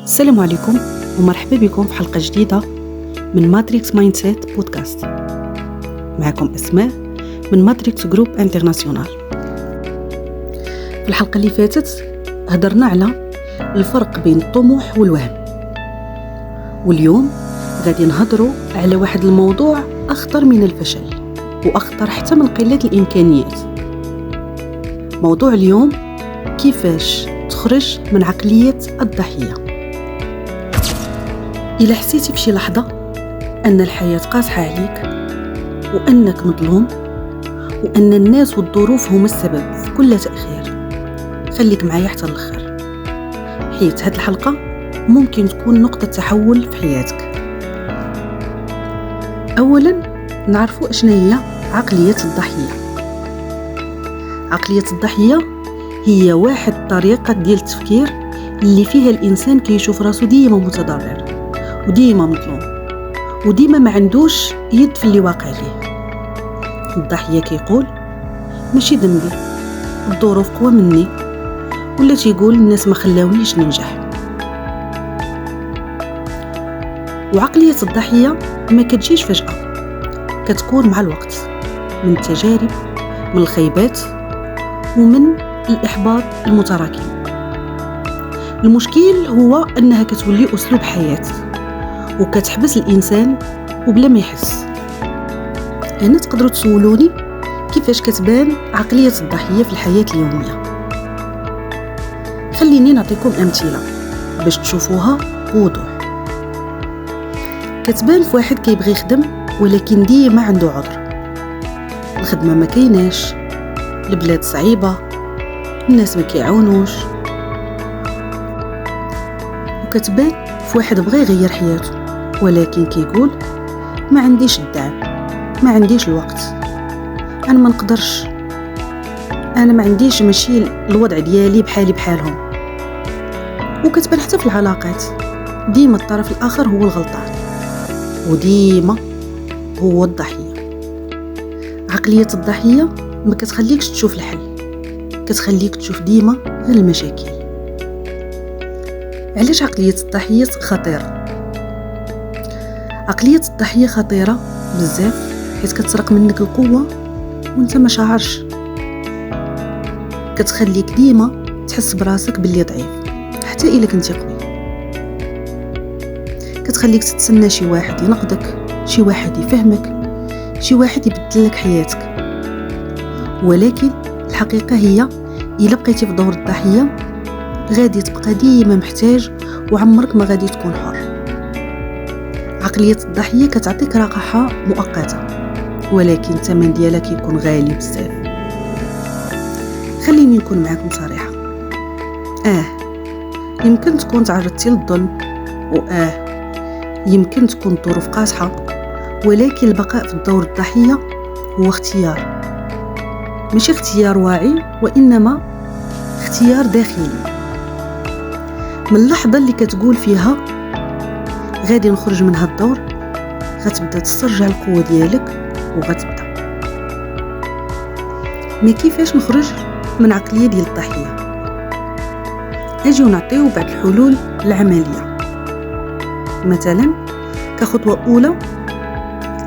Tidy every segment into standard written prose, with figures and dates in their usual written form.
السلام عليكم ومرحبا بكم في حلقة جديدة من ماتريكس مايندسيت بودكاست. معكم أسماء من ماتريكس جروب انترناسيونال. في الحلقة اللي فاتت هدرنا على الفرق بين الطموح والوهم، واليوم غادي نهضروا على واحد الموضوع أخطر من الفشل وأخطر حتى من قلة الإمكانيات. موضوع اليوم كيفاش تخرج من عقلية الضحية. إلا حسيتي في شي لحظة أن الحياة قاصحة عليك وأنك مظلوم وأن الناس والظروف هما السبب في كل تأخير، خليك معايا حتى الآخر، حيت هاد الحلقة ممكن تكون نقطة تحول في حياتك. أولا نعرفوا أشنا هي عقلية الضحية. عقلية الضحية هي واحد طريقة ديال التفكير اللي فيها الإنسان كيشوف راسو ديما متضرر وديما مظلوم وديما ما عندوش يد في اللي واقع ليه. الضحية كيقول ماشي ذنبي، الظروف قوى مني، ولا تيقول الناس ما خلاونيش ننجح. وعقلية الضحية ما كتجيش فجأة، كتكون مع الوقت، من التجارب، من الخيبات، ومن الإحباط المتراكم. المشكل هو أنها كتولي أسلوب حياة وكتحبس الإنسان وبلا ما يحس. هنا تقدروا تسولوني كيفاش كتبان عقلية الضحية في الحياة اليومية. خليني نعطيكم أمثلة باش تشوفوها بوضوح. كتبان في واحد كيبغي يخدم ولكن ديما عنده عذر، الخدمة ما كايناش، البلاد صعيبة، الناس ما كيعاونوش. وكتبان في واحد بغى يغير حياته ولكن كيقول ما عنديش الدعم، ما عنديش الوقت، انا ما نقدرش، انا ما عنديش ماشي الوضع ديالي بحالي بحالهم. وكتبان حتى في العلاقات، ديما الطرف الاخر هو الغلطان وديما هو الضحية. عقلية الضحية ما كتخليكش تشوف الحل، كتخليك تشوف ديما غير المشاكل. علاش عقلية الضحية خطيرة؟ عقلية الضحية خطيرة بزاف حيت كتسرق منك القوة وانت ما شعرش، كتخليك ديما تحس براسك باللي ضعيف حتى إلا كنتي قوي. كتخليك تتسنى شي واحد ينقدك، شي واحد يفهمك، شي واحد يبدل لك حياتك. ولكن الحقيقة هي إلا بقيتي في دور الضحية غادي تبقى ديما محتاج وعمرك ما غادي تكون حر. عقلية الضحية كتعطيك راحة مؤقتة ولكن الثمن ديالها كيكون غالي بزاف. خليني نكون معاكم صريحة، يمكن تكون تعرضتي للظلم، يمكن تكون ظروف قاصحة، ولكن البقاء في الدور الضحية هو اختيار، ماشي اختيار واعي وإنما اختيار داخلي. من اللحظة اللي كتقول فيها غادي نخرج من هاد الدور غتبدا تسترجع القوة ديالك وغتبدا. ما كيفاش نخرج من عقلية ديال الضحية؟ اجيو نعطيو بعض الحلول العملية. مثلا كخطوة أولى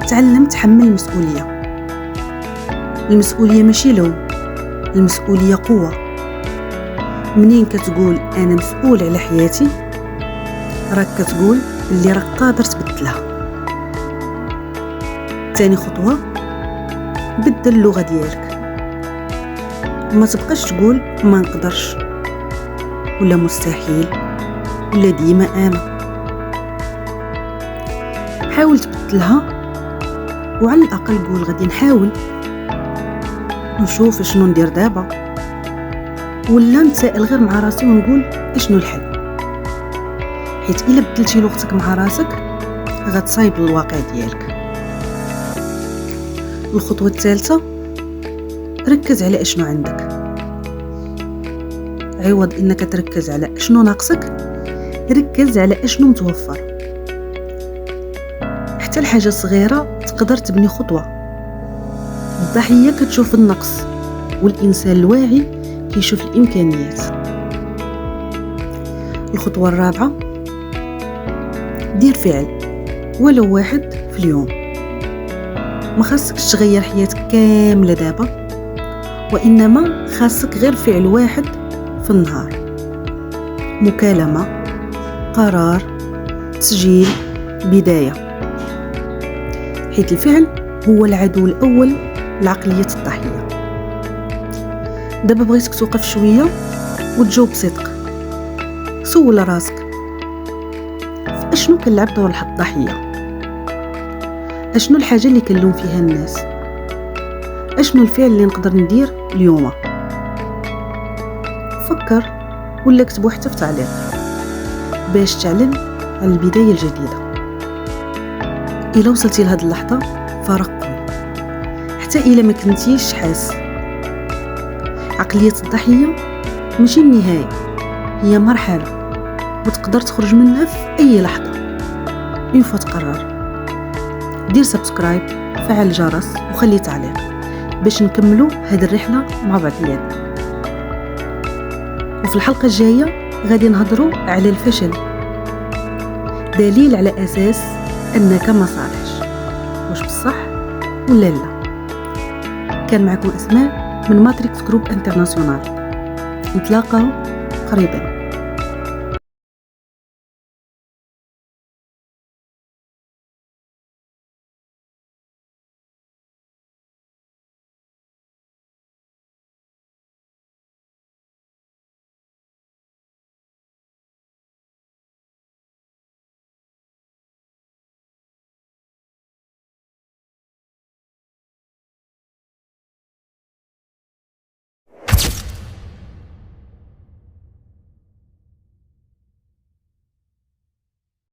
تعلم تحمل المسؤولية. المسؤولية ماشي لوم، المسؤولية قوة. منين كتقول أنا مسؤول على حياتي راك كتقول اللي راك قادر تبدلها. ثاني خطوة بدل اللغة ديالك، ما تبقاش تقول ما نقدرش ولا مستحيل ولا ديما أنا. حاول تبدلها وعلى الأقل قول غادي نحاول نشوف شنو ندير دابا، ولا نتسائل غير مع راسي ونقول اشنو الحل. حيت إلا بدلتي لغتك مع راسك غتصايب الواقع ديالك. الخطوة الثالثة ركز على اشنو عندك، عوض انك تركز على اشنو ناقصك ركز على اشنو متوفر. حتى الحاجة الصغيرة تقدر تبني خطوة. الضحية كتشوف النقص والإنسان الواعي كيشوف الإمكانيات. الخطوة الرابعة دير فعل ولو واحد في اليوم. ما خاصكش تغير حياتك كاملة دابا، وإنما خاصك غير فعل واحد في النهار. مكالمة، قرار، تسجيل، بداية. حيث الفعل هو العدو الأول لعقلية الضحية. دابا بغيتك توقف شوية وتجاوب بصدق. سول راسك، اشنو كنلعب دور الضحية؟ اشنو الحاجة اللي كنلوم فيها الناس؟ اشنو الفعل اللي نقدر ندير اليوم؟ فكر ولا كتبو حتى في تعليق باش تعلم على البداية الجديدة. إلا وصلتي لهاد اللحظة فرقم، حتى إلا ما كنتيش حاس. عقلية الضحية ماشي النهاية، هي مرحلة وتقدر تخرج منها في أي لحظة. إن فوا تقرر دير سبسكرايب، فعل الجرس وخلي تعليق باش نكملوا هاد الرحلة مع بعضياتنا. وفي الحلقة الجاية غادي نهضروا على الفشل، دليل على أساس أنك ما صالحش، واش بصح ولا لا. كان معكم أسماء من ماتريكس جروب انترناسيونال. نتلاقاو قريبا.